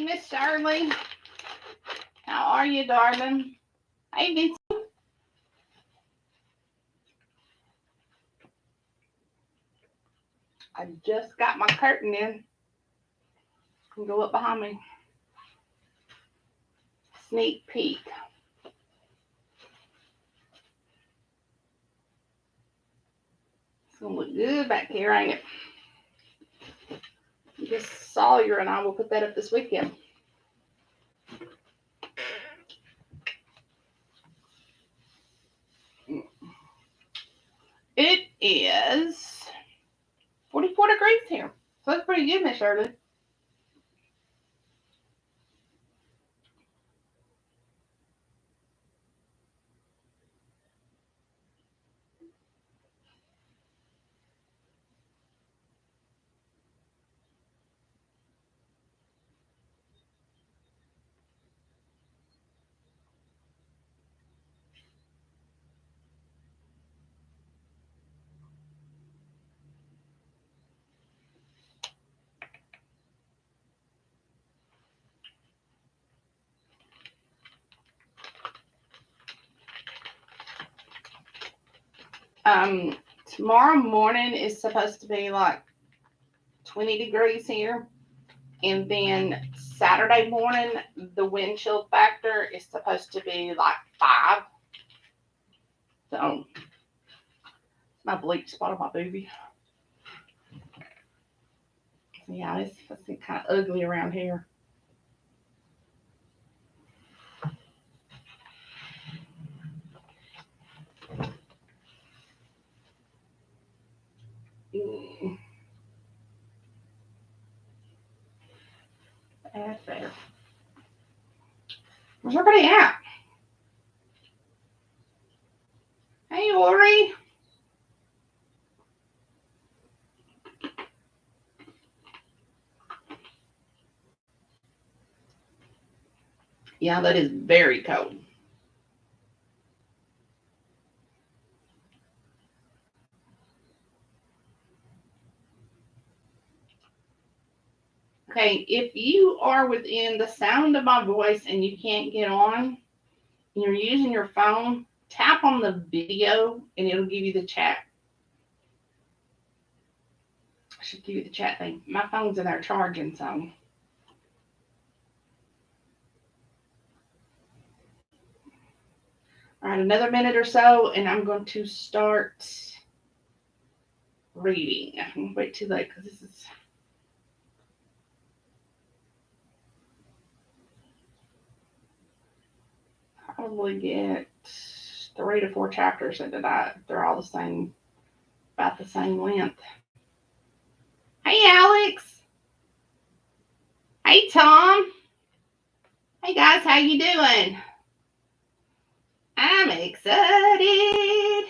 Miss Shirley. How are you, darling? Hey, Nancy. I just got my curtain in. Go up behind me. Sneak peek. It's gonna look good back here, ain't it? Just Sawyer and I will put that up this weekend. It is 44 degrees here. So that's pretty good, Miss Shirley. Tomorrow morning is supposed to be like 20 degrees here. And then Saturday morning, the wind chill factor is supposed to be like 5. So, my bleach spot on my booby. Yeah, it's kind of ugly around here. That's better. Where's everybody at? Hey, Ori. Yeah, that is very cold. Okay, if you are within the sound of my voice and you can't get on, and you're using your phone, tap on the video and it'll give you the chat. I should give you the chat thing. My phone's in there charging, so. All right, another minute or so, and I'm going to start reading. I'm going to wait too late because this is. Probably get 3 to 4 chapters into that. They're all the same, about the same length. Hey, Alex. Hey, Tom. Hey, guys, how you doing? I'm excited.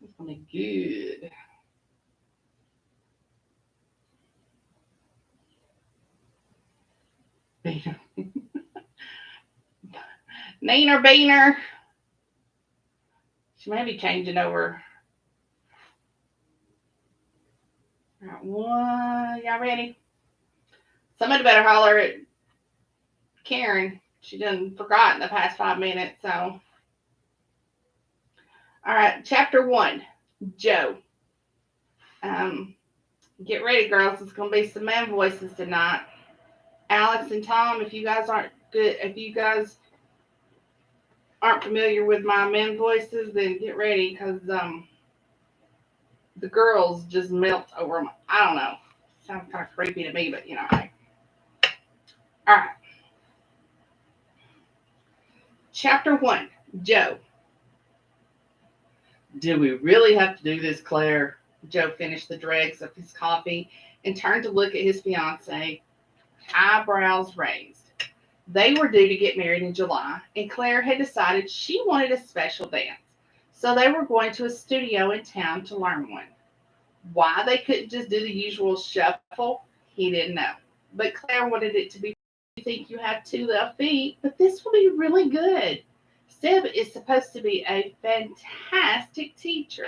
It's gonna be good. Neener Beaner. She may be changing over. All right, one. Y'all ready? Somebody better holler at Karen. She done forgot in the past 5 minutes, so. All right, chapter 1, Joe. Get ready, girls. It's gonna be some man voices tonight. Alex and Tom, if you guys aren't familiar with my men voices, then get ready because the girls just melt over them. I don't know. Sounds kind of creepy to me, but you know. All right. Chapter 1, Joe. Do we really have to do this, Claire? Joe finished the dregs of his coffee and turned to look at his fiancée, eyebrows raised. They were due to get married in July, and Claire had decided she wanted a special dance, so they were going to a studio in town to learn one. Why they couldn't just do the usual shuffle, he didn't know. But Claire wanted it to be, you think you have 2 left feet, but this will be really good. Sib is supposed to be a fantastic teacher.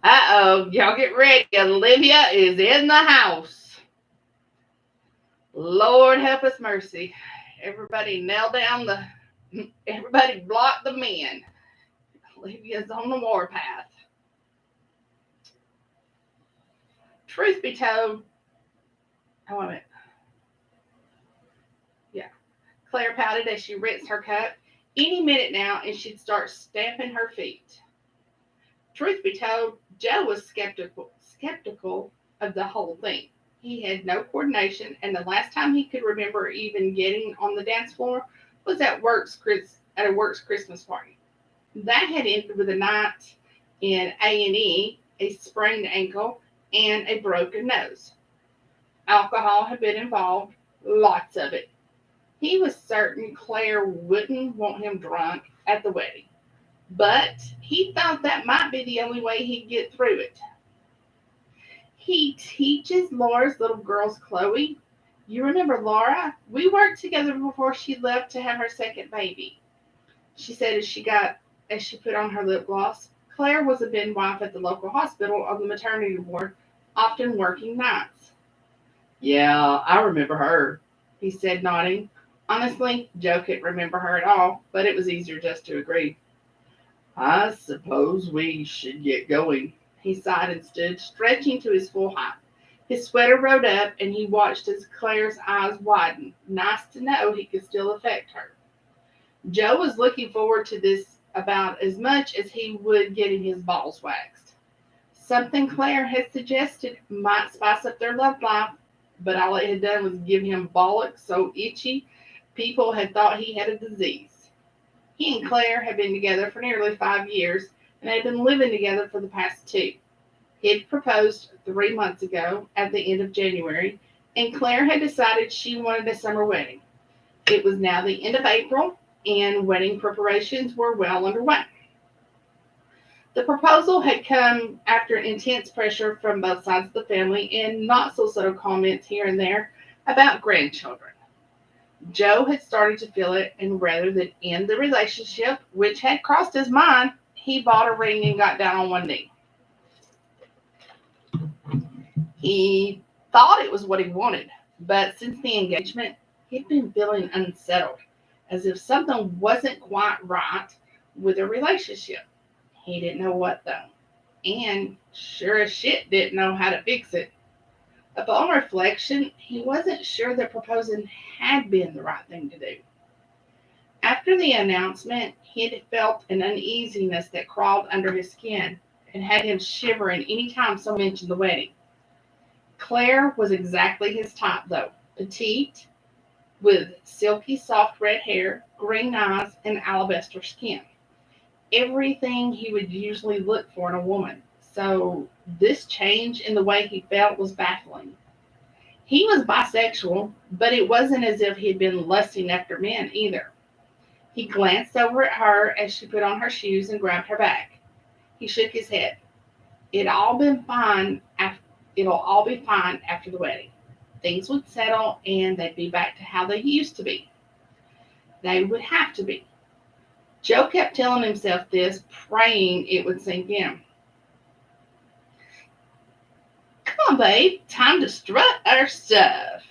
Uh-oh, y'all get ready. Olivia is in the house. Lord help us mercy. Everybody nail down everybody block the men. Olivia's on the warpath. Truth be told, oh, wait a minute. Yeah. Claire pouted as she rinsed her cup. Any minute now, and she'd start stamping her feet. Truth be told, Joe was skeptical of the whole thing. He had no coordination, and the last time he could remember even getting on the dance floor was at a work's Christmas party. That had ended with a night in A&E, a sprained ankle, and a broken nose. Alcohol had been involved, lots of it. He was certain Claire wouldn't want him drunk at the wedding, but he thought that might be the only way he'd get through it. He teaches Laura's little girls, Chloe. You remember Laura? We worked together before she left to have her second baby. She said as she put on her lip gloss. Claire was a midwife at the local hospital on the maternity ward, often working nights. Yeah, I remember her, he said, nodding. Honestly, Joe couldn't remember her at all, but it was easier just to agree. I suppose we should get going. He sighed and stood, stretching to his full height. His sweater rode up, and he watched as Claire's eyes widened. Nice to know he could still affect her. Joe was looking forward to this about as much as he would getting his balls waxed. Something Claire had suggested might spice up their love life, but all it had done was give him bollocks so itchy people had thought he had a disease. He and Claire had been together for nearly 5 years and had been living together for the past 2. He had proposed 3 months ago at the end of January, and Claire had decided she wanted a summer wedding. It was now the end of April, and wedding preparations were well underway. The proposal had come after intense pressure from both sides of the family and not so subtle comments here and there about grandchildren. Joe had started to feel it, and rather than end the relationship, which had crossed his mind, he bought a ring and got down on one knee. He thought it was what he wanted, but since the engagement, he'd been feeling unsettled, as if something wasn't quite right with the relationship. He didn't know what though, and sure as shit didn't know how to fix it. Upon reflection, he wasn't sure that proposing had been the right thing to do. After the announcement, he had felt an uneasiness that crawled under his skin and had him shivering any time someone mentioned the wedding. Claire was exactly his type, though. Petite, with silky soft red hair, green eyes, and alabaster skin. Everything he would usually look for in a woman. So this change in the way he felt was baffling. He was bisexual, but it wasn't as if he'd been lusting after men either. He glanced over at her as she put on her shoes and grabbed her bag. He shook his head. It'll all be fine after the wedding. Things would settle and they'd be back to how they used to be. They would have to be. Joe kept telling himself this, praying it would sink in. Come on, babe, time to strut our stuff.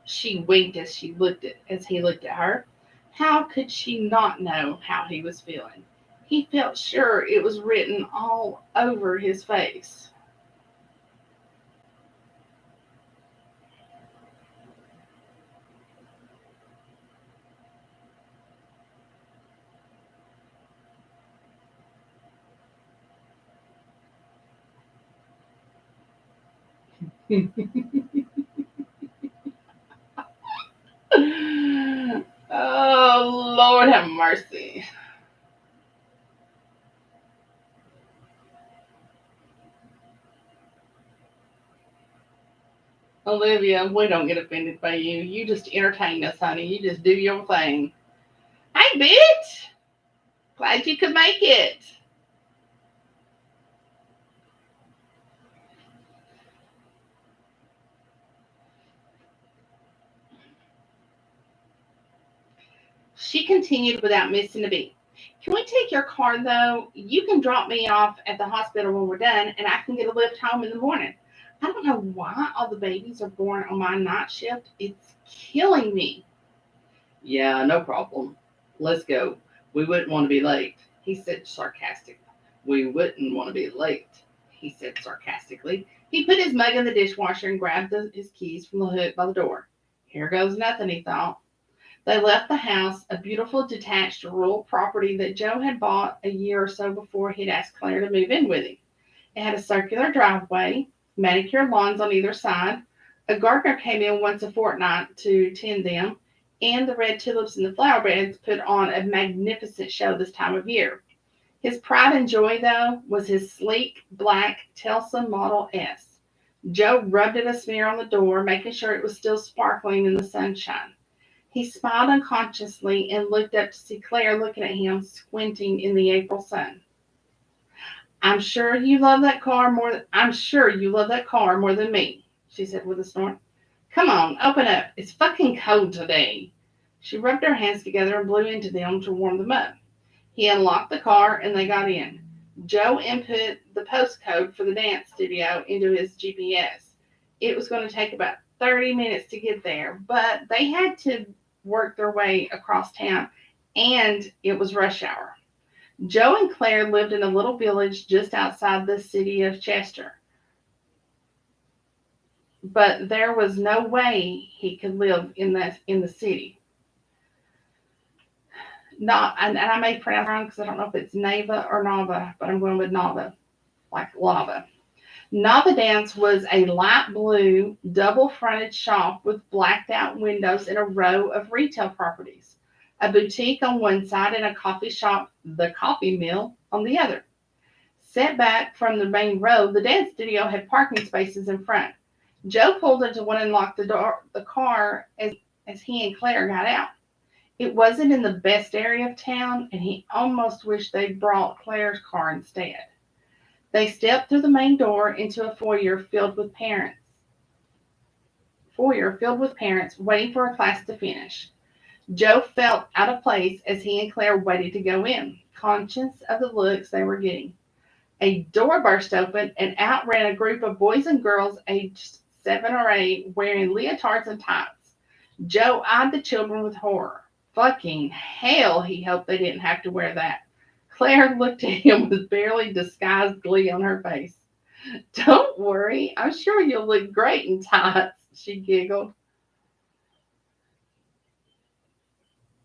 She winked as he looked at her. How could she not know how he was feeling? He felt sure it was written all over his face. Oh, Lord have mercy. Olivia, we don't get offended by you. You just entertain us, honey. You just do your thing. Hey, bitch! Glad you could make it. She continued without missing a beat. Can we take your car though? You can drop me off at the hospital when we're done, and I can get a lift home in the morning. I don't know why all the babies are born on my night shift. It's killing me. Yeah, no problem. Let's go. We wouldn't want to be late, he said sarcastically. We wouldn't want to be late, he said sarcastically. He put his mug in the dishwasher and grabbed his keys from the hook by the door. Here goes nothing, he thought. They left the house, a beautiful detached rural property that Joe had bought a year or so before he'd asked Claire to move in with him. It had a circular driveway, manicured lawns on either side. A gardener came in once a fortnight to tend them, and the red tulips in the flower beds put on a magnificent show this time of year. His pride and joy, though, was his sleek black Telsa Model S. Joe rubbed it a smear on the door, making sure it was still sparkling in the sunshine. He smiled unconsciously and looked up to see Claire looking at him, squinting in the April sun. I'm sure you love that car more than me, she said with a snort. Come on, open up. It's fucking cold today. She rubbed her hands together and blew into them to warm them up. He unlocked the car and they got in. Joe input the postcode for the dance studio into his GPS. It was going to take about 30 minutes to get there, but they had to work their way across town, and it was rush hour. Joe and Claire lived in a little village just outside the city of Chester, but there was no way he could live in the city. Not, and I may pronounce it wrong because I don't know if it's Nava or Nava, but I'm going with Nava, like lava. Nava Dance was a light blue, double fronted shop with blacked out windows and a row of retail properties. A boutique on one side and a coffee shop, the Coffee Mill, on the other. Set back from the main road, the dance studio had parking spaces in front. Joe pulled into one and locked the car as he and Claire got out. It wasn't in the best area of town, and he almost wished they'd brought Claire's car instead. They stepped through the main door into a foyer filled with parents waiting for a class to finish. Joe felt out of place as he and Claire waited to go in, conscious of the looks they were getting. A door burst open and out ran a group of boys and girls aged 7 or 8 wearing leotards and tights. Joe eyed the children with horror. Fucking hell, he hoped they didn't have to wear that. Claire looked at him with barely disguised glee on her face. Don't worry, I'm sure you'll look great in tights, she giggled.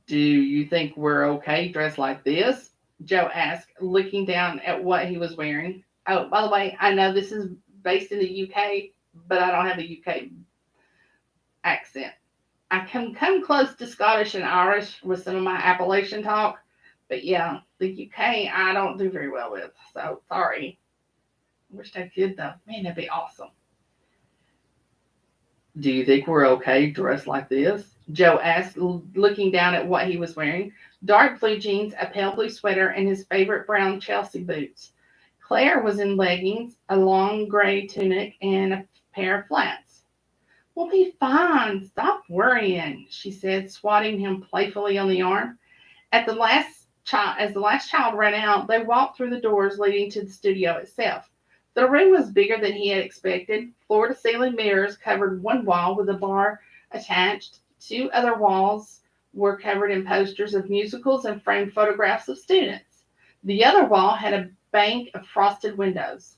Do you think we're okay dressed like this? Joe asked, looking down at what he was wearing. Oh, by the way, I know this is based in the UK, but I don't have a UK accent. I can come close to Scottish and Irish with some of my Appalachian talk, but yeah, the UK I don't do very well with, so sorry. I wish I could though. Man, that'd be awesome. Do you think we're okay dressed like this? Joe asked, looking down at what he was wearing. Dark blue jeans, a pale blue sweater, and his favorite brown Chelsea boots. Claire was in leggings, a long gray tunic, and a pair of flats. We'll be fine. Stop worrying, she said, swatting him playfully on the arm. As the last child ran out, they walked through the doors leading to the studio itself. The room was bigger than he had expected. Floor to ceiling mirrors covered one wall with a bar attached. Two other walls were covered in posters of musicals and framed photographs of students. The other wall had a bank of frosted windows.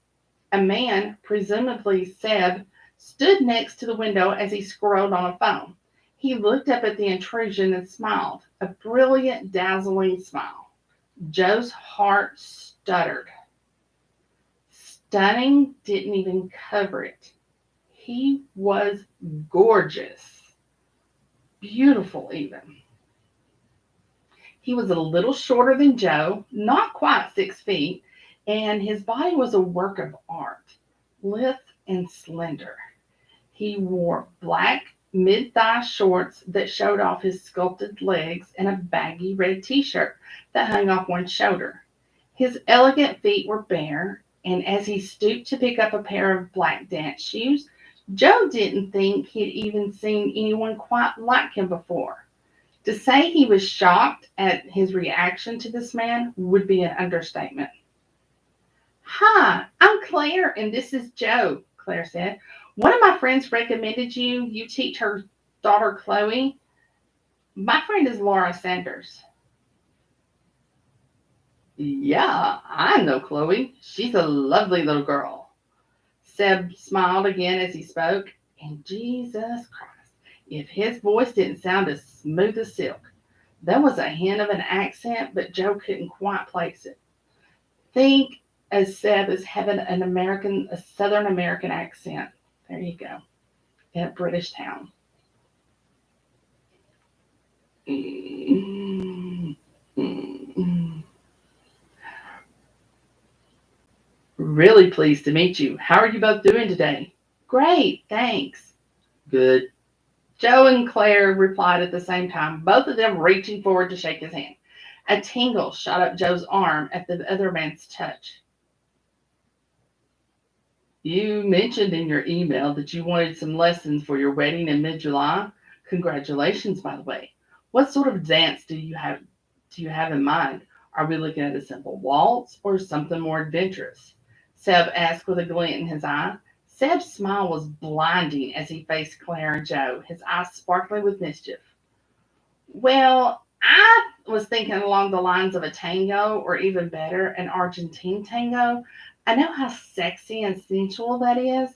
A man, presumably Seb, stood next to the window as he scrolled on a phone. He looked up at the intrusion and smiled, a brilliant, dazzling smile. Joe's heart stuttered. Stunning didn't even cover it. He was gorgeous. Beautiful, even. He was a little shorter than Joe, not quite 6 feet, and his body was a work of art, lithe and slender. He wore black mid-thigh shorts that showed off his sculpted legs and a baggy red t-shirt that hung off one shoulder. His elegant feet were bare, and as he stooped to pick up a pair of black dance shoes, Joe didn't think he'd even seen anyone quite like him before. To say he was shocked at his reaction to this man would be an understatement. Hi, I'm Claire and this is Joe, Claire said. One of my friends recommended you teach her daughter Chloe. My friend is Laura Sanders. Yeah, I know Chloe. She's a lovely little girl. Seb smiled again as he spoke, and Jesus Christ, if his voice didn't sound as smooth as silk. There was a hint of an accent, but Joe couldn't quite place it. Think as Seb as having a Southern American accent. There you go, in a British town. Mm, mm, mm. Really pleased to meet you. How are you both doing today? Great, thanks. Good. Joe and Claire replied at the same time, both of them reaching forward to shake his hand. A tingle shot up Joe's arm at the other man's touch. You mentioned in your email that you wanted some lessons for your wedding in mid-July. Congratulations, by the way. What sort of dance do you have in mind? Are we looking at a simple waltz or something more adventurous? Seb asked with a glint in his eye. Seb's smile was blinding as he faced Claire and Joe, his eyes sparkling with mischief. Well, I was thinking along the lines of a tango, or even better, an Argentine tango. I know how sexy and sensual that is,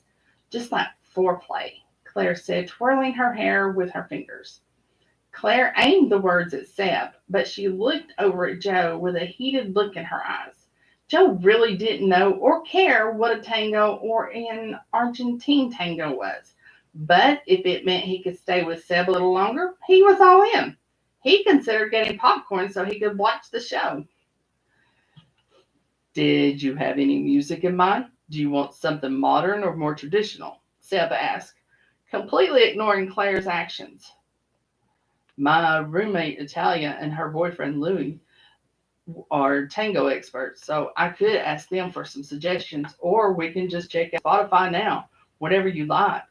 just like foreplay, Claire said, twirling her hair with her fingers. Claire aimed the words at Seb, but she looked over at Joe with a heated look in her eyes. Joe really didn't know or care what a tango or an Argentine tango was. But if it meant he could stay with Seb a little longer, he was all in. He considered getting popcorn so he could watch the show. Did you have any music in mind? Do you want something modern or more traditional? Seb asked, completely ignoring Claire's actions. My roommate Italia and her boyfriend Louis are tango experts, so I could ask them for some suggestions, or we can just check out Spotify now, whatever you like.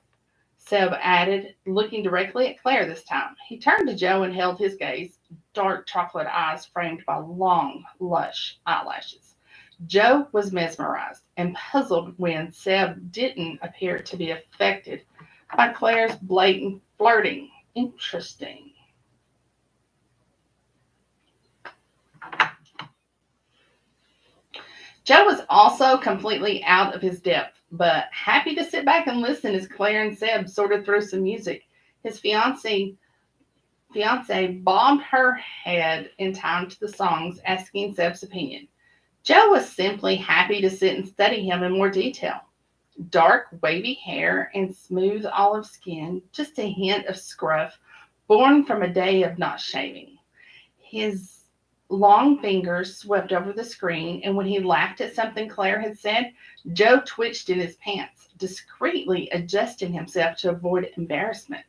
Seb added, looking directly at Claire this time. He turned to Joe and held his gaze, dark chocolate eyes framed by long, lush eyelashes. Joe was mesmerized and puzzled when Seb didn't appear to be affected by Claire's blatant flirting. Interesting. Joe was also completely out of his depth, but happy to sit back and listen as Claire and Seb sorted through some music. His fiance bobbed her head in time to the songs, asking Seb's opinion. Joe was simply happy to sit and study him in more detail. Dark, wavy hair and smooth olive skin, just a hint of scruff, born from a day of not shaving. His long fingers swept over the screen, and when he laughed at something Claire had said, Joe twitched in his pants, discreetly adjusting himself to avoid embarrassment.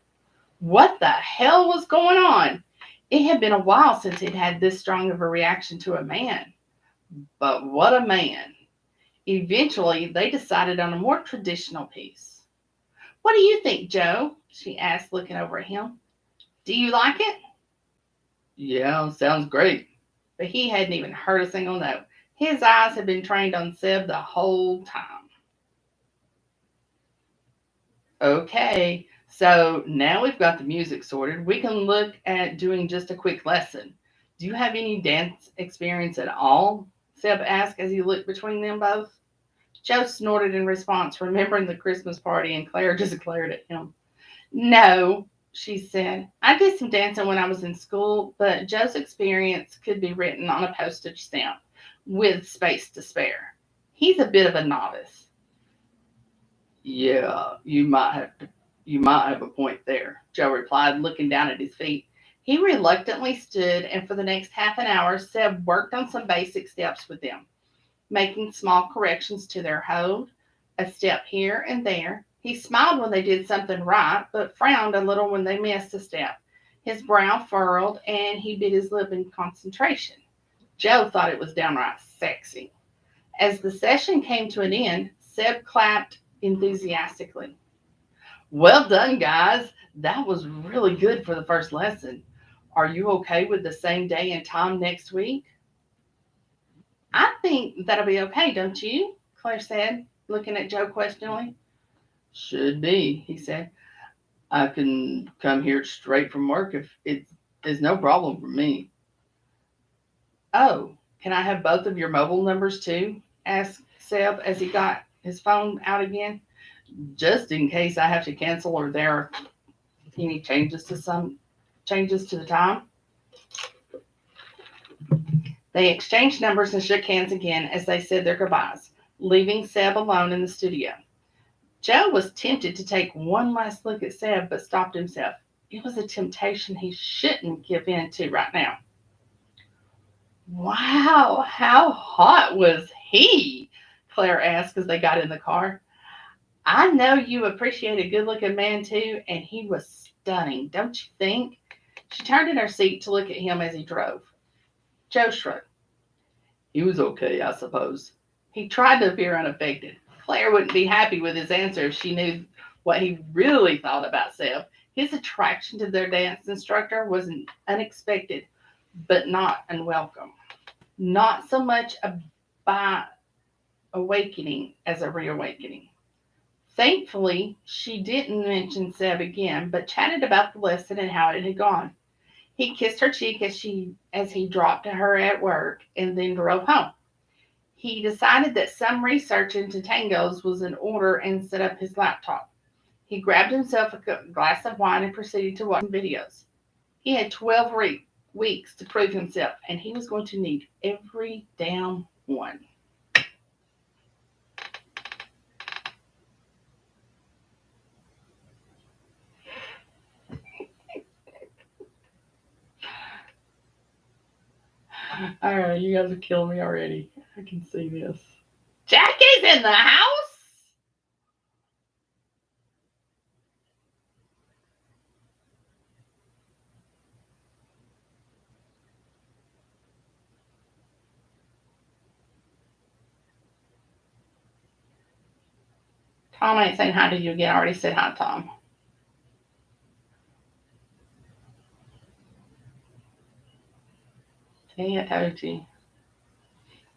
What the hell was going on? It had been a while since he'd had this strong of a reaction to a man. But what a man. Eventually, they decided on a more traditional piece. What do you think, Joe? She asked, looking over at him. Do you like it? Yeah, sounds great. But he hadn't even heard a single note. His eyes had been trained on Seb the whole time. Okay, so now we've got the music sorted. We can look at doing just a quick lesson. Do you have any dance experience at all? Seb asked as he looked between them both. Joe snorted in response, remembering the Christmas party, and Claire just glared at him. No, she said. I did some dancing when I was in school, but Joe's experience could be written on a postage stamp with space to spare. He's a bit of a novice. Yeah, you might have a point there, Joe replied, looking down at his feet. He reluctantly stood, and for the next half an hour, Seb worked on some basic steps with them, making small corrections to their hold, a step here and there. He smiled when they did something right, but frowned a little when they missed a step. His brow furrowed, and he bit his lip in concentration. Joe thought it was downright sexy. As the session came to an end, Seb clapped enthusiastically. Well done, guys. That was really good for the first lesson. Are you okay with the same day and time next week? I think that'll be okay, don't you? Claire said, looking at Joe questioningly. Should be, he said. I can come here straight from work if it's no problem for me. Oh, can I have both of your mobile numbers too? Asked Seb as he got his phone out again. Just in case I have to cancel or there are any changes to the time. They exchanged numbers and shook hands again as they said their goodbyes, leaving Seb alone in the studio. Joe was tempted to take one last look at Seb, but stopped himself. It was a temptation he shouldn't give in to right now. Wow, how hot was he? Claire asked as they got in the car. I know you appreciate a good looking man too, and he was stunning, don't you think? She turned in her seat to look at him as he drove. Joe shrugged. He was okay, I suppose. He tried to appear unaffected. Claire wouldn't be happy with his answer if she knew what he really thought about Seb. His attraction to their dance instructor was unexpected, but not unwelcome. Not so much a by awakening as a reawakening. Thankfully, she didn't mention Seb again, but chatted about the lesson and how it had gone. He kissed her cheek as he dropped her at work and then drove home. He decided that some research into tangos was in order and set up his laptop. He grabbed himself a glass of wine and proceeded to watch some videos. He had 12 weeks to prove himself, and he was going to need every damn one. All right, you guys are killing me already. I can see this. Jackie's in the house? Tom ain't saying hi to you again. I already said hi, Tom. See, I told you.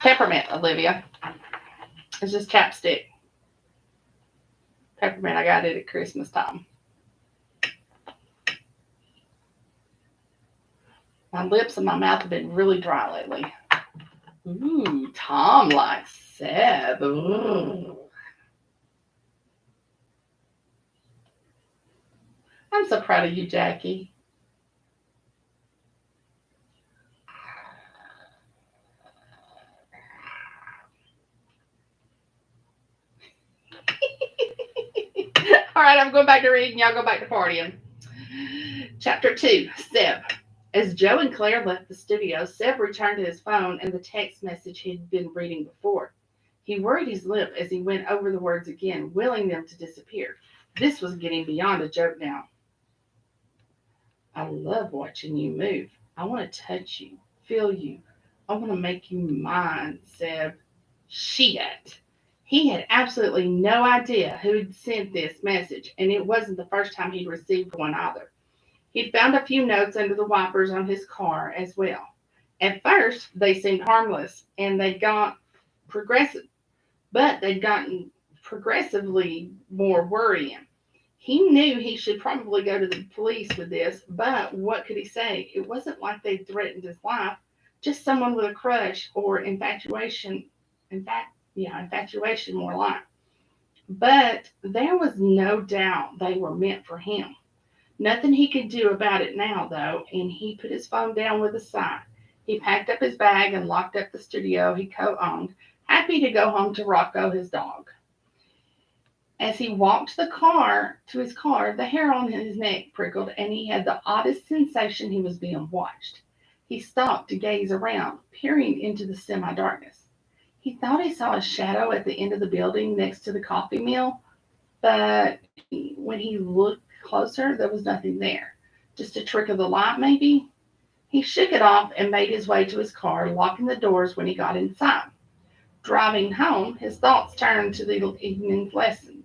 Peppermint, Olivia. It's just chapstick. Peppermint, I got it at Christmas time. My lips and my mouth have been really dry lately. Ooh, Tom likes Seb. Ooh. I'm so proud of you, Jackie. All right, I'm going back to reading. Y'all go back to partying. Chapter 2, Seb. As Joe and Claire left the studio, Seb returned to his phone and the text message he'd been reading before. He worried his lip as he went over the words again, willing them to disappear. This was getting beyond a joke now. I love watching you move. I want to touch you, feel you. I want to make you mine, Seb. Shit. He had absolutely no idea who'd sent this message, and it wasn't the first time he'd received one either. He'd found a few notes under the wipers on his car as well. At first, they seemed harmless, and they'd gotten progressively more worrying. He knew he should probably go to the police with this, but what could he say? It wasn't like they'd threatened his life, just someone with a crush or infatuation. Infatuation more like. But there was no doubt they were meant for him. Nothing he could do about it now, though, and he put his phone down with a sigh. He packed up his bag and locked up the studio he co-owned, happy to go home to Rocco, his dog. As he walked to his car, the hair on his neck prickled, and he had the oddest sensation he was being watched. He stopped to gaze around, peering into the semi-darkness. He thought he saw a shadow at the end of the building next to the coffee mill, but when he looked closer, there was nothing there. Just a trick of the light, maybe? He shook it off and made his way to his car, locking the doors when he got inside. Driving home, his thoughts turned to the evening's lesson.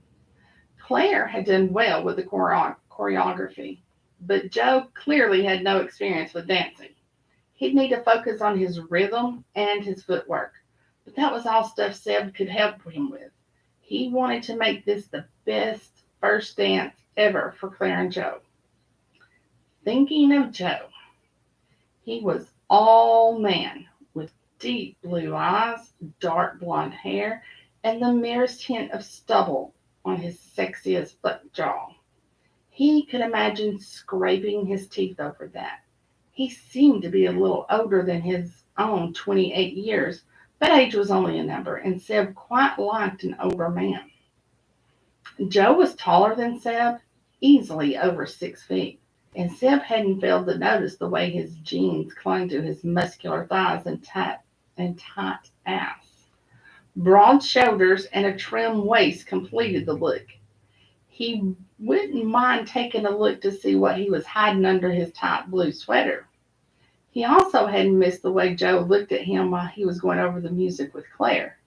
Claire had done well with the choreography. but Joe clearly had no experience with dancing. He'd need to focus on his rhythm and his footwork. But that was all stuff Seb could help him with. He wanted to make this the best first dance ever for Claire and Joe. Thinking of Joe, he was all man with deep blue eyes, dark blonde hair, and the merest hint of stubble on his sexiest butt jaw. He could imagine scraping his teeth over that. He seemed to be a little older than his own 28 years, but age was only a number, and Seb quite liked an older man. Joe was taller than Seb, easily over 6 feet, and Seb hadn't failed to notice the way his jeans clung to his muscular thighs and tight ass. Broad shoulders and a trim waist completed the look. He wouldn't mind taking a look to see what he was hiding under his tight blue sweater. He also hadn't missed the way Joe looked at him while he was going over the music with Claire.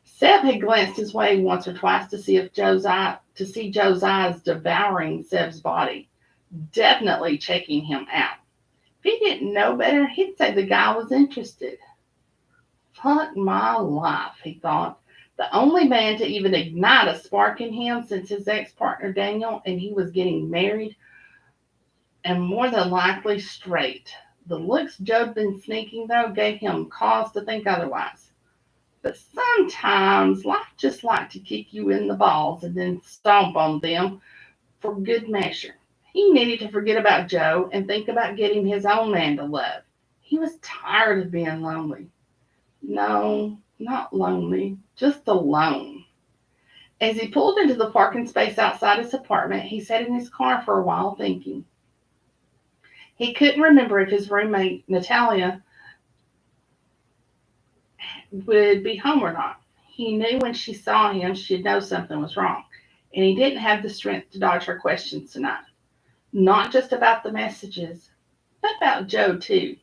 Seb had glanced his way once or twice to see if Joe's eyes devouring Seb's body, definitely checking him out. If he didn't know better, he'd say the guy was interested. Fuck my life, he thought. The only man to even ignite a spark in him since his ex-partner Daniel, and he was getting married and more than likely straight. The looks Joe'd been sneaking, though, gave him cause to think otherwise. But sometimes life just likes to kick you in the balls and then stomp on them for good measure. He needed to forget about Joe and think about getting his own man to love. He was tired of being lonely. No, not lonely, just alone. As he pulled into the parking space outside his apartment, he sat in his car for a while thinking. He couldn't remember if his roommate, Natalia, would be home or not. He knew when she saw him, she'd know something was wrong, and he didn't have the strength to dodge her questions tonight. Not just about the messages, but about Joe, too.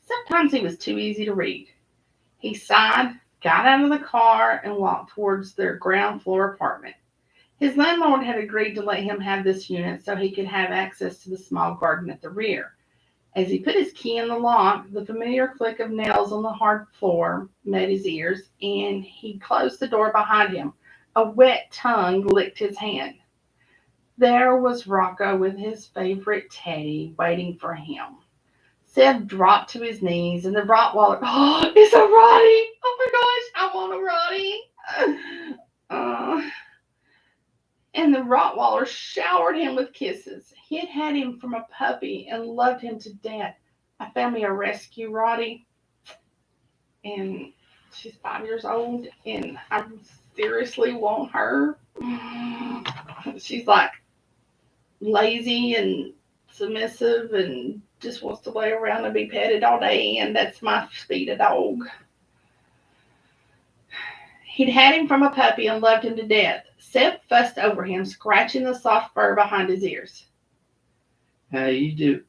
Sometimes he was too easy to read. He sighed, got out of the car, and walked towards their ground floor apartment. His landlord had agreed to let him have this unit so he could have access to the small garden at the rear. As he put his key in the lock, the familiar click of nails on the hard floor met his ears, and he closed the door behind him. A wet tongue licked his hand. There was Rocco with his favorite teddy waiting for him. Seb dropped to his knees, and the Rottweiler, oh, it's a Rottie! Oh my gosh, I want a Rottie! And the Rottweiler showered him with kisses. He had had him from a puppy and loved him to death. I found me a rescue Rottie, and she's 5 years old, and I seriously want her. She's like lazy and submissive and just wants to lay around and be petted all day, and that's my speed of dog. He'd had him from a puppy and loved him to death. Seb fussed over him, scratching the soft fur behind his ears. How you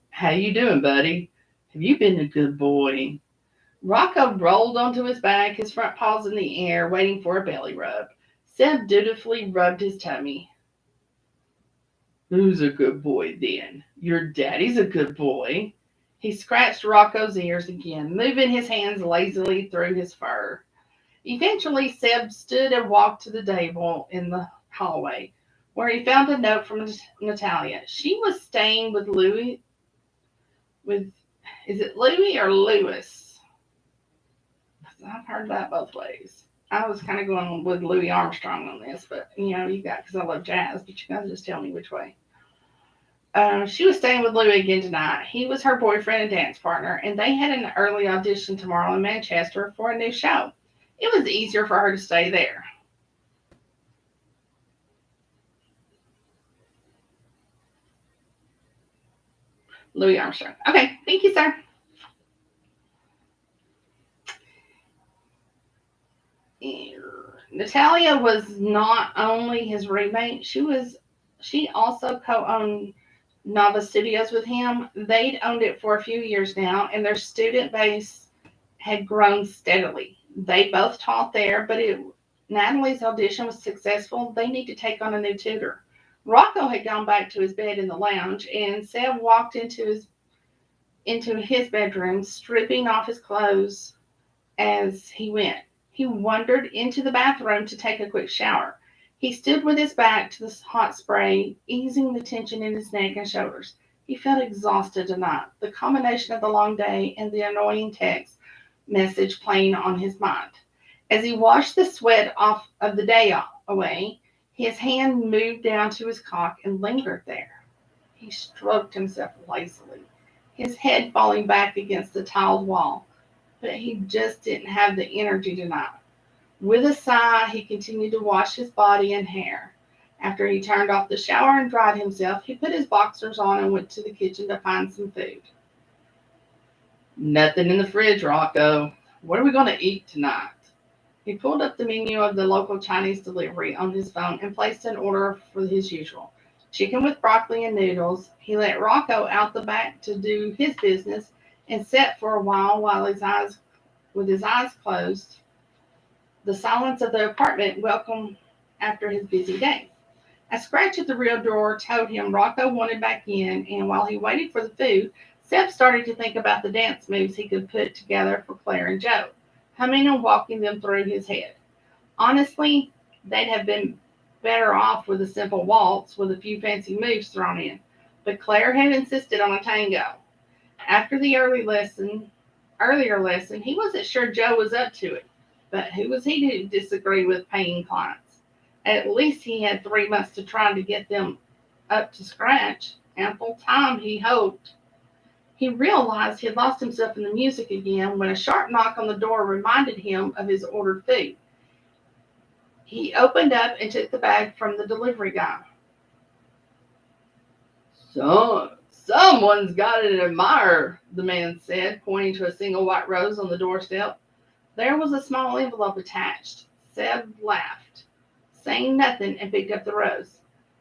doing, buddy? Have you been a good boy? Rocco rolled onto his back, his front paws in the air, waiting for a belly rub. Seb dutifully rubbed his tummy. Who's a good boy then? Your daddy's a good boy. He scratched Rocco's ears again, moving his hands lazily through his fur. Eventually, Seb stood and walked to the table in the hallway, where he found a note from Natalia. She was staying with Louis. Is it Louis or Lewis? I've heard that both ways. I was kind of going with Louis Armstrong on this, but you got, because I love jazz, but you guys just tell me which way. She was staying with Louis again tonight. He was her boyfriend and dance partner, and they had an early audition tomorrow in Manchester for a new show. It was easier for her to stay there. Louis Armstrong. Okay, thank you, sir. Natalia was not only his roommate, she also co-owned Nava Studios with him. They'd owned it for a few years now, and their student base had grown steadily. They both taught there, but Natalie's audition was successful. They need to take on a new tutor. Rocco had gone back to his bed in the lounge, and Seb walked into his bedroom, stripping off his clothes as he went. He wandered into the bathroom to take a quick shower. He stood with his back to the hot spray, easing the tension in his neck and shoulders. He felt exhausted tonight, the combination of the long day and the annoying text message playing on his mind. As he washed the sweat off of the day away, his hand moved down to his cock and lingered there. He stroked himself lazily, his head falling back against the tiled wall, but he just didn't have the energy tonight. With a sigh, he continued to wash his body and hair. After he turned off the shower and dried himself, he put his boxers on and went to the kitchen to find some food. Nothing in the fridge, Rocco. What are we going to eat tonight? He pulled up the menu of the local Chinese delivery on his phone and placed an order for his usual chicken with broccoli and noodles. He let Rocco out the back to do his business and sat for a while with his eyes closed, the silence of the apartment welcome after his busy day. A scratch at the rear door told him Rocco wanted back in, and while he waited for the food, Seb started to think about the dance moves he could put together for Claire and Joe, humming and walking them through his head. Honestly, they'd have been better off with a simple waltz with a few fancy moves thrown in, but Claire had insisted on a tango. After the earlier lesson, he wasn't sure Joe was up to it, but who was he to disagree with paying clients? At least he had 3 months to try to get them up to scratch. Ample time, he hoped. He realized he had lost himself in the music again when a sharp knock on the door reminded him of his ordered food. He opened up and took the bag from the delivery guy. Someone's got an admirer, the man said, pointing to a single white rose on the doorstep. There was a small envelope attached. Seb laughed, saying nothing, and picked up the rose.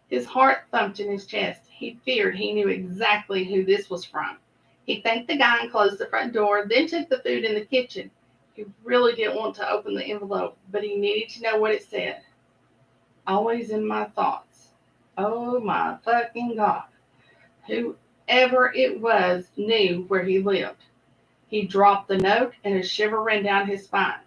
His heart thumped in his chest. He feared he knew exactly who this was from. He thanked the guy and closed the front door, then took the food in the kitchen. He really didn't want to open the envelope, but he needed to know what it said. Always in my thoughts. Oh my fucking God. Whoever it was knew where he lived. He dropped the note, and a shiver ran down his spine.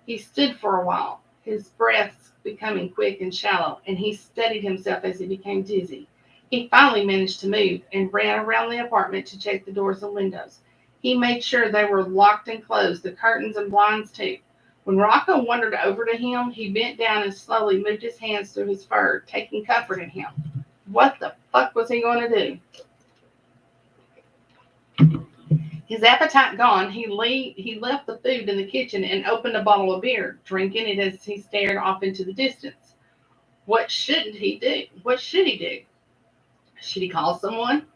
He stood for a while, his breaths becoming quick and shallow, and he steadied himself as he became dizzy. He finally managed to move and ran around the apartment to check the doors and windows. He made sure they were locked and closed, the curtains and blinds too. When Rocco wandered over to him, he bent down and slowly moved his hands through his fur, taking comfort in him. What the fuck was he going to do? His appetite gone, he left the food in the kitchen and opened a bottle of beer, drinking it as he stared off into the distance. What should he do? Should he call someone?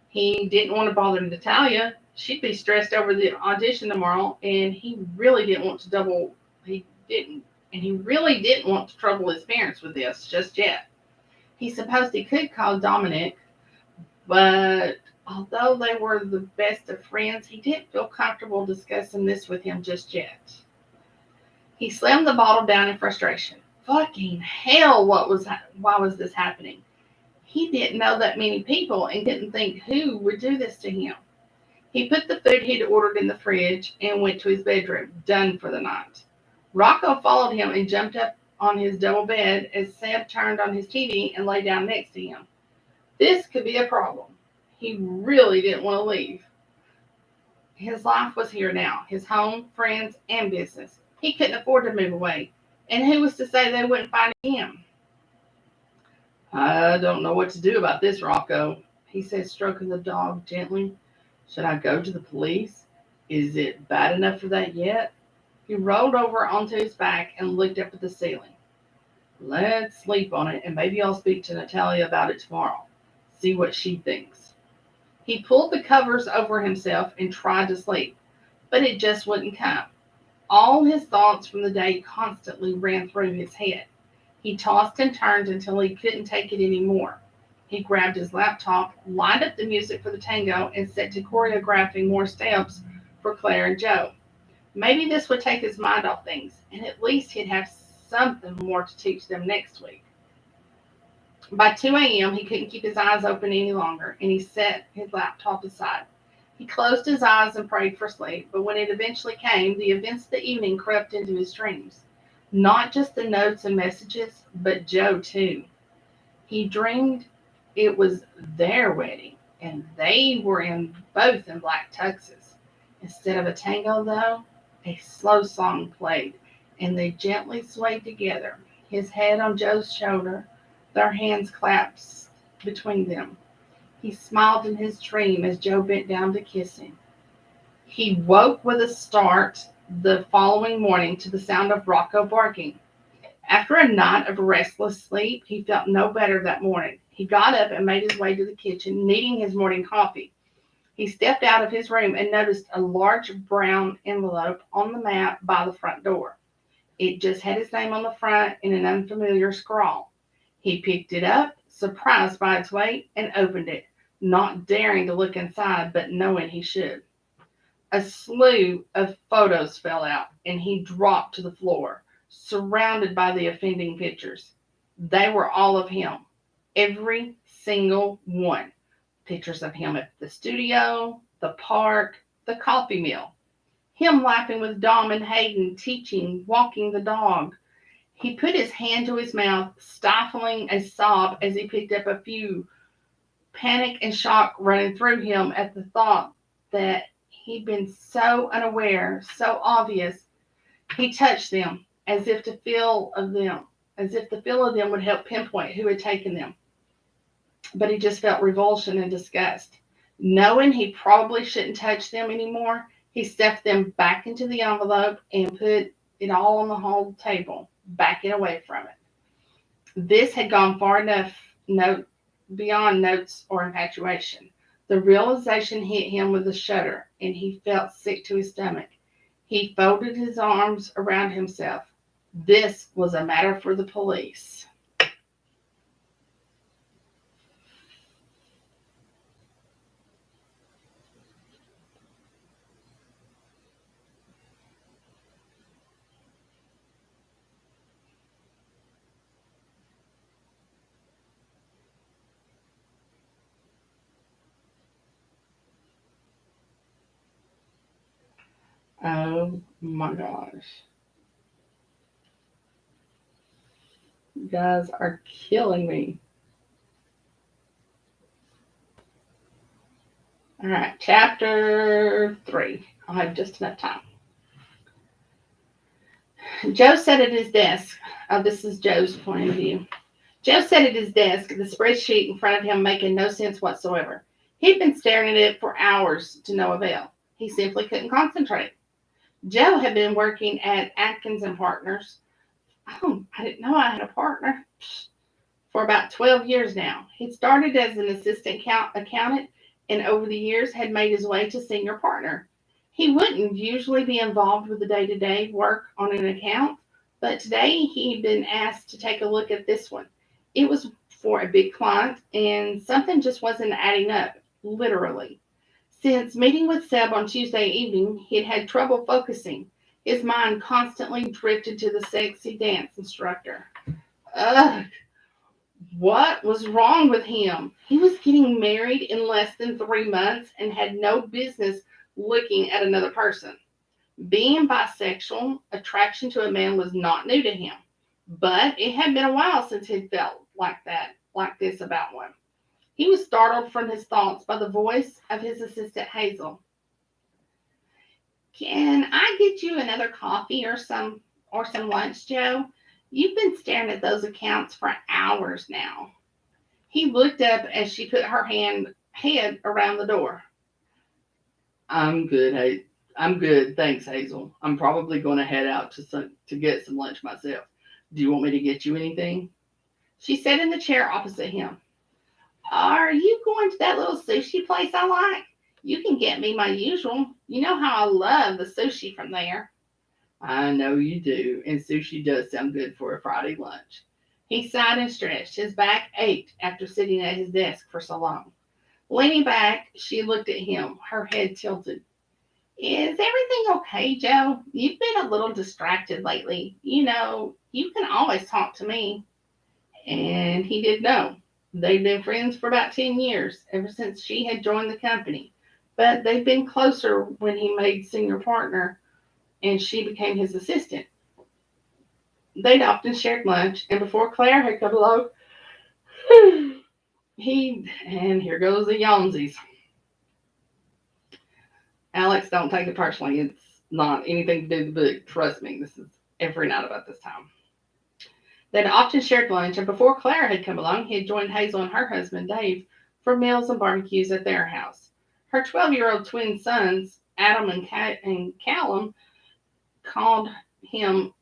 He didn't want to bother Natalia. She'd be stressed over the audition tomorrow, and he really didn't want to trouble his parents with this just yet. He supposed he could call Dominic, but although they were the best of friends, he didn't feel comfortable discussing this with him just yet. He slammed the bottle down in frustration. Fucking hell, why was this happening? He didn't know that many people and didn't think who would do this to him. He put the food he'd ordered in the fridge and went to his bedroom, done for the night. Rocco followed him and jumped up on his double bed as Seb turned on his TV and lay down next to him. This could be a problem. He really didn't want to leave. His life was here now, his home, friends, and business. He couldn't afford to move away. And who was to say they wouldn't find him? I don't know what to do about this, Rocco, he said, stroking the dog gently. Should I go to the police? Is it bad enough for that yet? He rolled over onto his back and looked up at the ceiling. Let's sleep on it, and maybe I'll speak to Natalia about it tomorrow. See what she thinks. He pulled the covers over himself and tried to sleep, but it just wouldn't come. All his thoughts from the day constantly ran through his head. He tossed and turned until he couldn't take it anymore. He grabbed his laptop, lined up the music for the tango, and set to choreographing more steps for Claire and Joe. Maybe this would take his mind off things, and at least he'd have something more to teach them next week. By 2 a.m., he couldn't keep his eyes open any longer, and he set his laptop aside. He closed his eyes and prayed for sleep, but when it eventually came, the events of the evening crept into his dreams. Not just the notes and messages, but Joe, too. He dreamed it was their wedding, and they were both in black tuxes. Instead of a tango, though, a slow song played, and they gently swayed together, his head on Joe's shoulder, their hands clasped between them. He smiled in his dream as Joe bent down to kiss him. He woke with a start the following morning to the sound of Rocco barking. After a night of restless sleep, he felt no better that morning. He got up and made his way to the kitchen, needing his morning coffee. He stepped out of his room and noticed a large brown envelope on the mat by the front door. It just had his name on the front in an unfamiliar scrawl. He picked it up, surprised by its weight, and opened it, not daring to look inside, but knowing he should. A slew of photos fell out, and he dropped to the floor, surrounded by the offending pictures. They were all of him, every single one. Pictures of him at the studio, the park, the coffee mill. Him laughing with Dom and Hayden, teaching, walking the dog. He put his hand to his mouth, stifling a sob as he picked up a few, panic and shock running through him at the thought that he'd been so unaware, so obvious. He touched them as if the feel of them would help pinpoint who had taken them. But he just felt revulsion and disgust. Knowing he probably shouldn't touch them anymore, he stuffed them back into the envelope and put it all on the whole table, backing away from it. This had gone far enough beyond notes or infatuation. The realization hit him with a shudder, and he felt sick to his stomach. He folded his arms around himself. This was a matter for the police. Oh my gosh. You guys are killing me. All right, chapter 3. I'll have just enough time. Joe sat at his desk. Oh, this is Joe's point of view. Joe sat at his desk, the spreadsheet in front of him making no sense whatsoever. He'd been staring at it for hours to no avail. He simply couldn't concentrate. Joe had been working at Atkins and Partners. Oh, I didn't know I had a partner. For about 12 years now. He'd started as an assistant accountant and over the years had made his way to senior partner. He wouldn't usually be involved with the day to day work on an account, but today he'd been asked to take a look at this one. It was for a big client, and something just wasn't adding up, literally. Since meeting with Seb on Tuesday evening, he'd had trouble focusing. His mind constantly drifted to the sexy dance instructor. Ugh, what was wrong with him? He was getting married in less than 3 months and had no business looking at another person. Being bisexual, attraction to a man was not new to him, but it had been a while since he'd felt like this about one. He was startled from his thoughts by the voice of his assistant Hazel. Can I get you another coffee or some lunch, Joe? You've been staring at those accounts for hours now. He looked up as she put her head around the door. I'm good. I'm good. Thanks, Hazel. I'm probably going to head out to get some lunch myself. Do you want me to get you anything? She sat in the chair opposite him. Are you going to that little sushi place I like? You can get me my usual. You know how I love the sushi from there. I know you do, and sushi does sound good for a Friday lunch. He sighed and stretched. His back ached after sitting at his desk for so long. Leaning back, she looked at him, her head tilted. Is everything okay, Joe? You've been a little distracted lately. You know, you can always talk to me. And he did know. They'd been friends for about 10 years, ever since she had joined the company. But they'd been closer when he made senior partner and she became his assistant. They'd often shared lunch, and before Claire had come along, and here goes the Yonesies. Alex, don't take it personally. It's not anything to do with the book. Trust me, this is every night about this time. They'd often shared lunch, and before Claire had come along, he had joined Hazel and her husband Dave for meals and barbecues at their house. Her 12-year-old twin sons, Adam and Callum, called him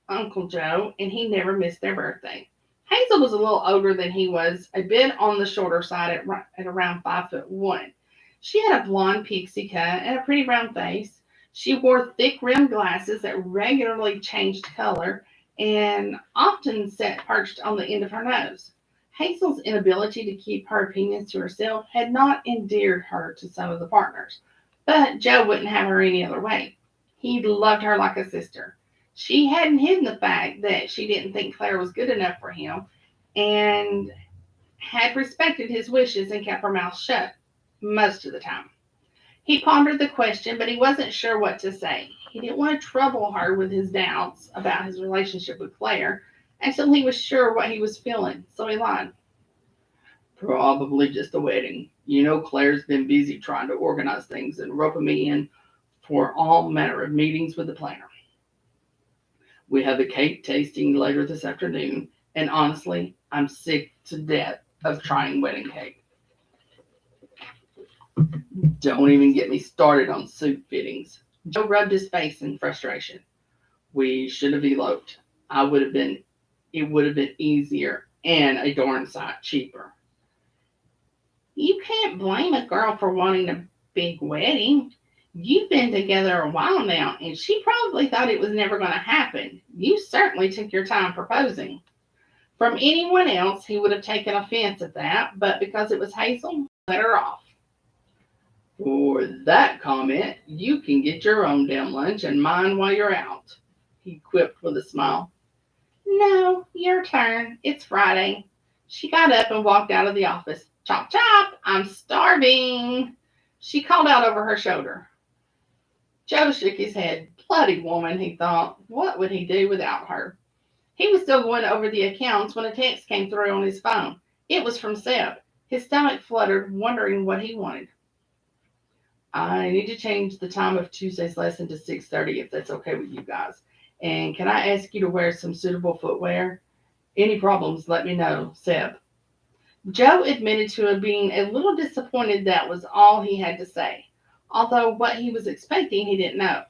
Uncle Joe, and he never missed their birthday. Hazel was a little older than he was, a bit on the shorter side at around 5'1". She had a blonde pixie cut and a pretty round face. She wore thick rimmed glasses that regularly changed color and often sat perched on the end of her nose. Hazel's inability to keep her opinions to herself had not endeared her to some of the partners, but Joe wouldn't have her any other way. He loved her like a sister. She hadn't hidden the fact that she didn't think Claire was good enough for him and had respected his wishes and kept her mouth shut most of the time. He pondered the question, but he wasn't sure what to say. He didn't want to trouble her with his doubts about his relationship with Claire until he was sure what he was feeling, so he lied. Probably just a wedding. You know, Claire's been busy trying to organize things and roping me in for all manner of meetings with the planner. We have a cake tasting later this afternoon, and honestly, I'm sick to death of trying wedding cake. Don't even get me started on suit fittings. Joe rubbed his face in frustration. We should have eloped. It would have been easier and a darn sight cheaper. You can't blame a girl for wanting a big wedding. You've been together a while now, and she probably thought it was never going to happen. You certainly took your time proposing. From anyone else, he would have taken offense at that, but because it was Hazel, let her off. For that comment, you can get your own damn lunch and mine while you're out, he quipped with a smile. No, your turn. It's Friday. She got up and walked out of the office. Chop, chop, I'm starving. She called out over her shoulder. Joe shook his head. Bloody woman, he thought. What would he do without her? He was still going over the accounts when a text came through on his phone. It was from Seb. His stomach fluttered, wondering what he wanted. I need to change the time of Tuesday's lesson to 6:30 if that's okay with you guys. And can I ask you to wear some suitable footwear? Any problems, let me know, Seb. Joe admitted to being a little disappointed that was all he had to say. Although what he was expecting, he didn't know.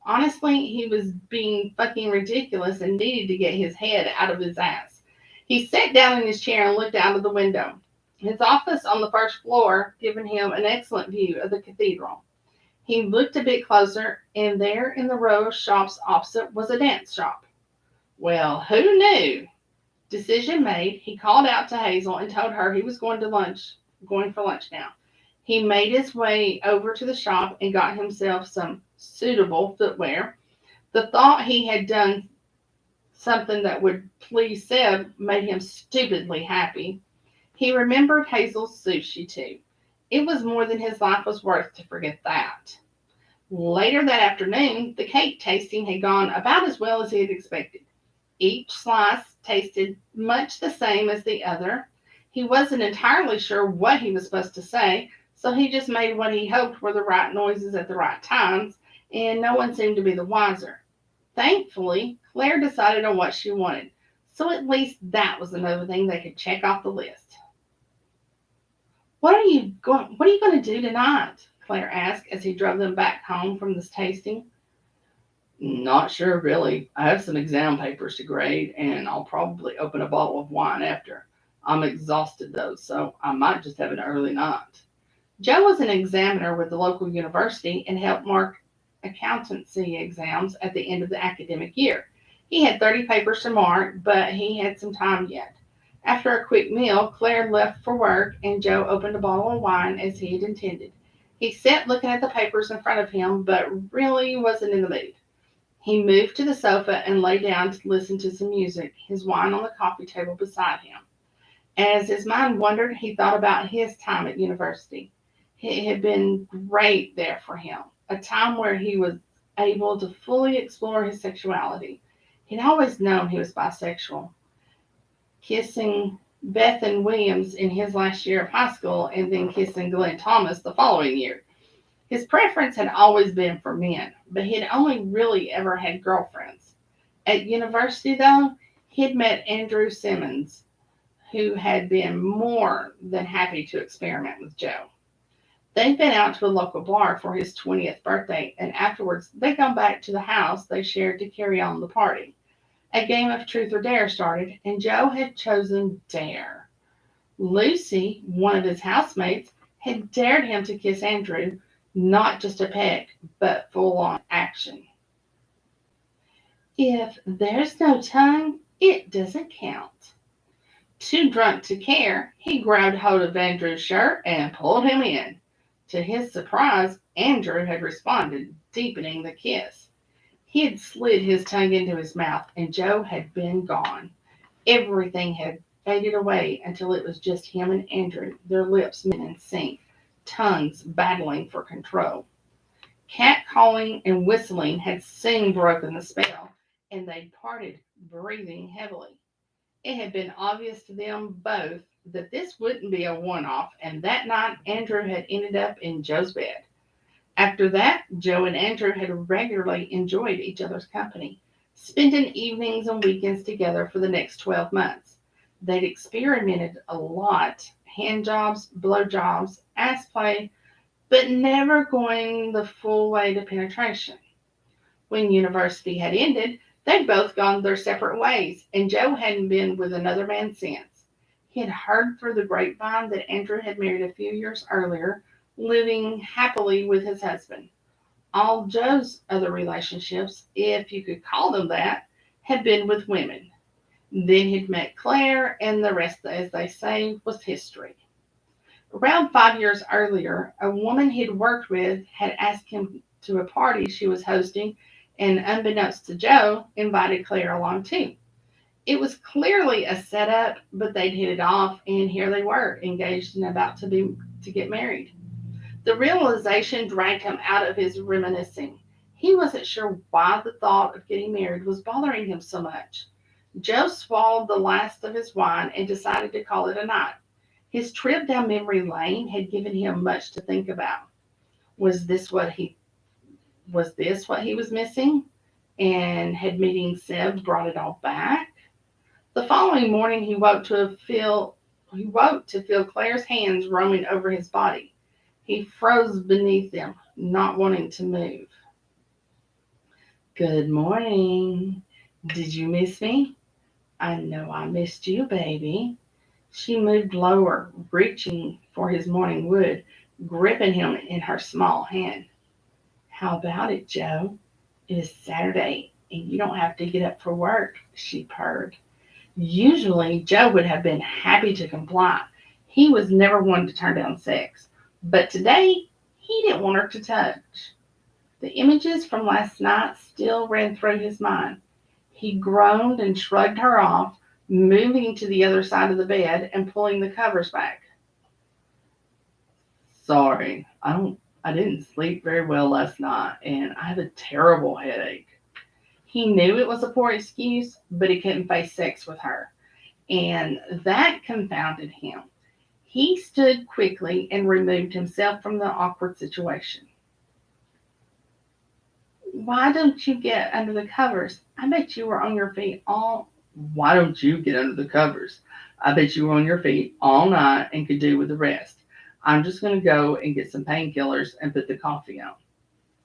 Honestly, he was being fucking ridiculous and needed to get his head out of his ass. He sat down in his chair and looked out of the window. His office on the first floor giving him an excellent view of the cathedral. He looked a bit closer, and there in the row of shops opposite was a dance shop. Well, who knew? Decision made, he called out to Hazel and told her he was going for lunch now. He made his way over to the shop and got himself some suitable footwear. The thought he had done something that would please Seb made him stupidly happy. He remembered Hazel's sushi too. It was more than his life was worth to forget that. Later that afternoon, the cake tasting had gone about as well as he had expected. Each slice tasted much the same as the other. He wasn't entirely sure what he was supposed to say, so he just made what he hoped were the right noises at the right times, and no one seemed to be the wiser. Thankfully, Claire decided on what she wanted, so at least that was another thing they could check off the list. What are you going to do tonight? Claire asked as he drove them back home from this tasting. Not sure, really. I have some exam papers to grade, and I'll probably open a bottle of wine after. I'm exhausted, though, so I might just have an early night. Joe was an examiner with the local university and helped mark accountancy exams at the end of the academic year. He had 30 papers to mark, but he had some time yet. After a quick meal, Claire left for work, and Joe opened a bottle of wine as he had intended. He sat looking at the papers in front of him, but really wasn't in the mood. He moved to the sofa and lay down to listen to some music, his wine on the coffee table beside him. As his mind wandered, he thought about his time at university. It had been great there for him, a time where he was able to fully explore his sexuality. He'd always known he was bisexual, kissing Bethan Williams in his last year of high school and then kissing Glenn Thomas the following year. His preference had always been for men, but he'd only really ever had girlfriends. At university, though, he'd met Andrew Simmons, who had been more than happy to experiment with Joe. They'd been out to a local bar for his 20th birthday, and afterwards they'd gone back to the house they shared to carry on the party. A game of truth or dare started, and Joe had chosen dare. Lucy, one of his housemates, had dared him to kiss Andrew, not just a peck, but full on action. If there's no tongue, it doesn't count. Too drunk to care, he grabbed hold of Andrew's shirt and pulled him in. To his surprise, Andrew had responded, deepening the kiss. He had slid his tongue into his mouth, and Joe had been gone. Everything had faded away until it was just him and Andrew, their lips met in sync, tongues battling for control. Cat calling and whistling had soon broken the spell, and they parted, breathing heavily. It had been obvious to them both that this wouldn't be a one off, and that night Andrew had ended up in Joe's bed. After that, Joe and Andrew had regularly enjoyed each other's company, spending evenings and weekends together for the next 12 months. They'd experimented a lot, hand jobs, blow jobs, ass play, but never going the full way to penetration. When university had ended, they'd both gone their separate ways, and Joe hadn't been with another man since. He had heard through the grapevine that Andrew had married a few years earlier, living happily with his husband. All Joe's other relationships, if you could call them that, had been with women. Then he'd met Clare, and the rest, as they say, was history. Around 5 years earlier, a woman he'd worked with had asked him to a party she was hosting, and unbeknownst to Joe, invited Claire along too. It was clearly a setup, but they'd hit it off, and here they were, engaged and about to get married. The realization dragged him out of his reminiscing. He wasn't sure why the thought of getting married was bothering him so much. Joe swallowed the last of his wine and decided to call it a night. His trip down memory lane had given him much to think about. Was this what he was this what he was missing? And had meeting Seb brought it all back? The following morning he woke to feel Claire's hands roaming over his body. He froze beneath them, not wanting to move. Good morning. Did you miss me? I know I missed you, baby. She moved lower, reaching for his morning wood, gripping him in her small hand. How about it, Joe? It is Saturday, and you don't have to get up for work, she purred. Usually, Joe would have been happy to comply. He was never one to turn down sex. But today, he didn't want her to touch. The images from last night still ran through his mind. He groaned and shrugged her off, moving to the other side of the bed and pulling the covers back. Sorry, I didn't sleep very well last night, and I have a terrible headache. He knew it was a poor excuse, but he couldn't face sex with her, and that confounded him. He stood quickly and removed himself from the awkward situation. Why don't you get under the covers? I bet you were on your feet all. Why don't you get under the covers? I bet you were on your feet all night and could do with the rest. I'm just going to go and get some painkillers and put the coffee on.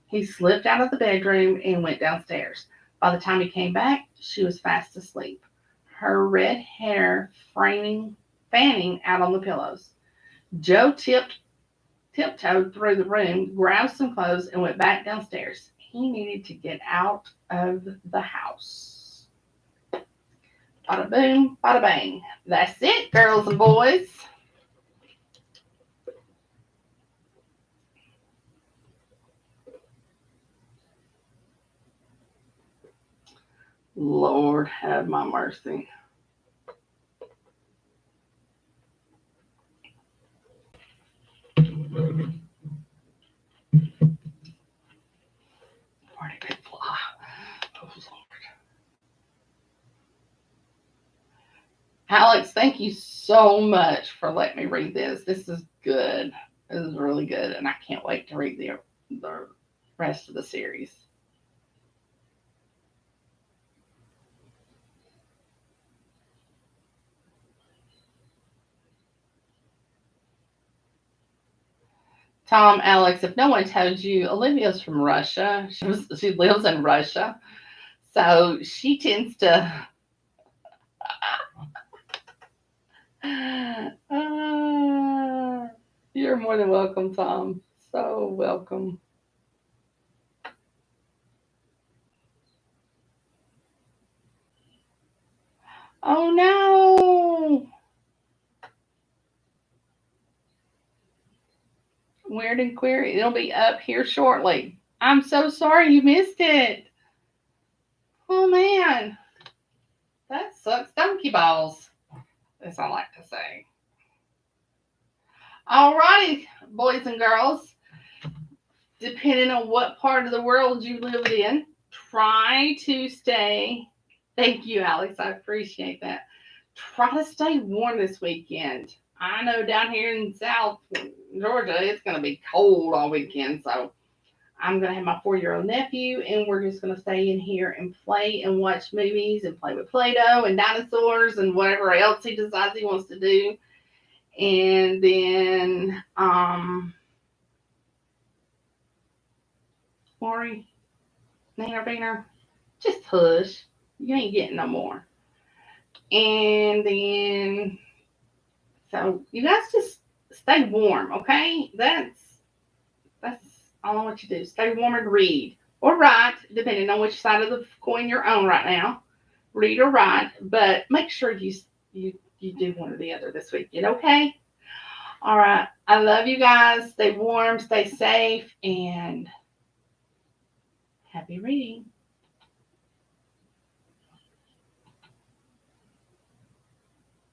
He slipped out of the bedroom and went downstairs. By the time he came back, she was fast asleep, her red hair fanning out on the pillows. Joe tiptoed through the room, grabbed some clothes, and went back downstairs. He needed to get out of the house. Bada boom, bada bang. That's it, girls and boys. Lord have my mercy. Where did it fly? Oh, Lord. Alex, thank you so much for letting me read this. This is good. This is really good, and I can't wait to read the rest of the series. Tom, Alex, if no one told you, Olivia's from Russia. She lives in Russia, so she tends to. You're more than welcome, Tom. So welcome. Oh no! Weird and Query. It'll be up here shortly. I'm so sorry you missed it. Oh man, that sucks. Donkey balls, as I like to say. Alrighty, boys and girls. Depending on what part of the world you live in, try to stay. Thank you, Alex. I appreciate that. Try to stay warm this weekend. I know down here in South Georgia, it's going to be cold all weekend. So I'm going to have my 4-year-old nephew, and we're just going to stay in here and play and watch movies and play with Play Doh and dinosaurs and whatever else he decides he wants to do. And then, Maury, Nana Beaner, just hush. You ain't getting no more. And then, so you guys just stay warm, okay? That's all I want you to do. Stay warm and read or write, depending on which side of the coin you're on right now. Read or write, but make sure you do one or the other this weekend, okay? All right. I love you guys. Stay warm, stay safe, and happy reading.